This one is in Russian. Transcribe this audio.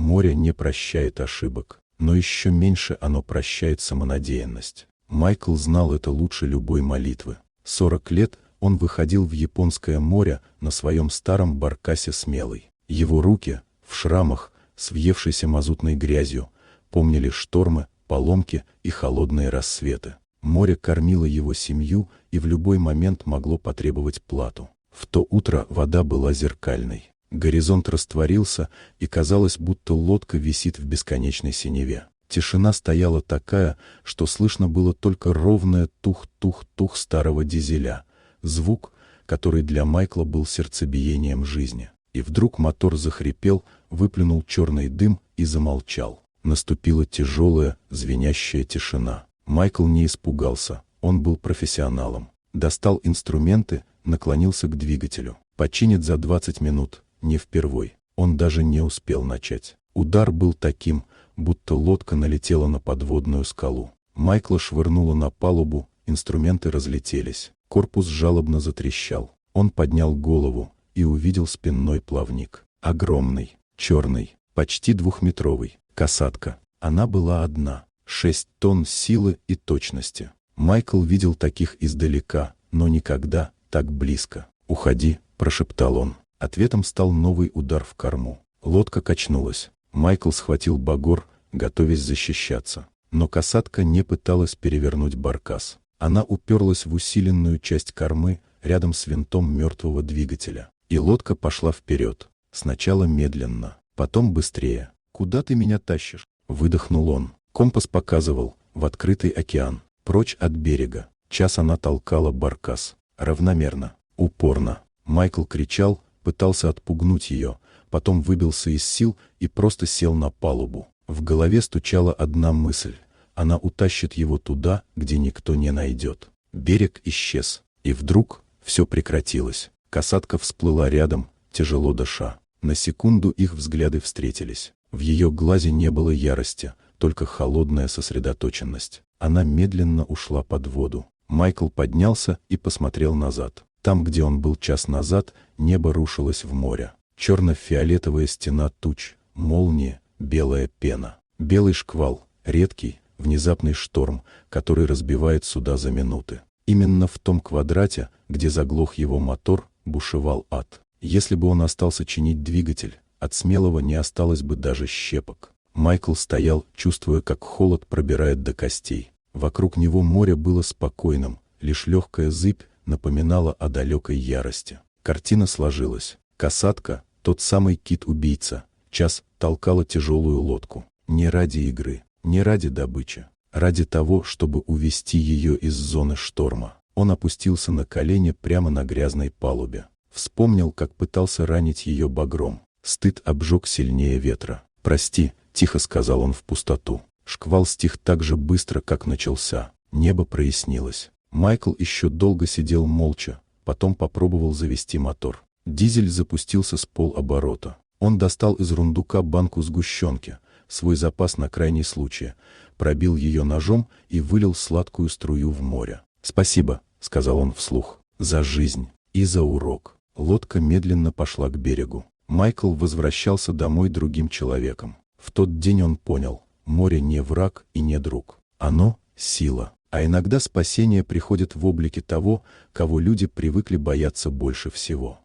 Море не прощает ошибок, но еще меньше оно прощает самонадеянность. Майкл знал это лучше любой молитвы. 40 лет он выходил в Японское море на своем старом баркасе «Смелый». Его руки, в шрамах, с въевшейся мазутной грязью, помнили штормы, поломки и холодные рассветы. Море кормило его семью и в любой момент могло потребовать плату. В то утро вода была зеркальной. Горизонт растворился, и казалось, будто лодка висит в бесконечной синеве. Тишина стояла такая, что слышно было только ровное тух-тух-тух старого дизеля, звук, который для Майкла был сердцебиением жизни. И вдруг мотор захрипел, выплюнул черный дым и замолчал. Наступила тяжелая, звенящая тишина. Майкл не испугался, он был профессионалом. Достал инструменты, наклонился к двигателю. Починит за 20 минут, не впервой. Он даже не успел начать. Удар был таким, будто лодка налетела на подводную скалу. Майкла швырнуло на палубу, инструменты разлетелись. Корпус жалобно затрещал. Он поднял голову и увидел спинной плавник. Огромный, черный, почти 2-метровый. Касатка. Она была одна. 6 тонн силы и точности. Майкл видел таких издалека, но никогда так близко. «Уходи», — прошептал он. Ответом стал новый удар в корму. Лодка качнулась. Майкл схватил багор, готовясь защищаться. Но касатка не пыталась перевернуть баркас. Она уперлась в усиленную часть кормы рядом с винтом мертвого двигателя. И лодка пошла вперед. Сначала медленно, потом быстрее. «Куда ты меня тащишь?» — выдохнул он. Компас показывал в открытый океан, прочь от берега. Час она толкала баркас. Равномерно, упорно. Майкл кричал, пытался отпугнуть ее, потом выбился из сил и просто сел на палубу. В голове стучала одна мысль. Она утащит его туда, где никто не найдет. Берег исчез. И вдруг все прекратилось. Касатка всплыла рядом, тяжело дыша. На секунду их взгляды встретились. В ее глазе не было ярости, только холодная сосредоточенность. Она медленно ушла под воду. Майкл поднялся и посмотрел назад. Там, где он был час назад, небо рушилось в море. Черно-фиолетовая стена туч, молнии, белая пена. Белый шквал, редкий, внезапный шторм, который разбивает суда за минуты. Именно в том квадрате, где заглох его мотор, бушевал ад. Если бы он остался чинить двигатель, от Смелого не осталось бы даже щепок. Майкл стоял, чувствуя, как холод пробирает до костей. Вокруг него море было спокойным, лишь легкая зыбь напоминала о далекой ярости. Картина сложилась. Касатка, тот самый кит-убийца, час толкала тяжелую лодку. Не ради игры, не ради добычи, ради того, чтобы увести ее из зоны шторма. Он опустился на колени прямо на грязной палубе. Вспомнил, как пытался ранить ее багром. Стыд обжег сильнее ветра. «Прости», — тихо сказал он в пустоту. Шквал стих так же быстро, как начался. Небо прояснилось. Майкл еще долго сидел молча, потом попробовал завести мотор. Дизель запустился с полоборота. Он достал из рундука банку сгущенки, свой запас на крайний случай, пробил ее ножом и вылил сладкую струю в море. «Спасибо», — сказал он вслух, — «за жизнь и за урок». Лодка медленно пошла к берегу. Майкл возвращался домой другим человеком. В тот день он понял, море не враг и не друг. Оно — сила. А иногда спасение приходит в облике того, кого люди привыкли бояться больше всего.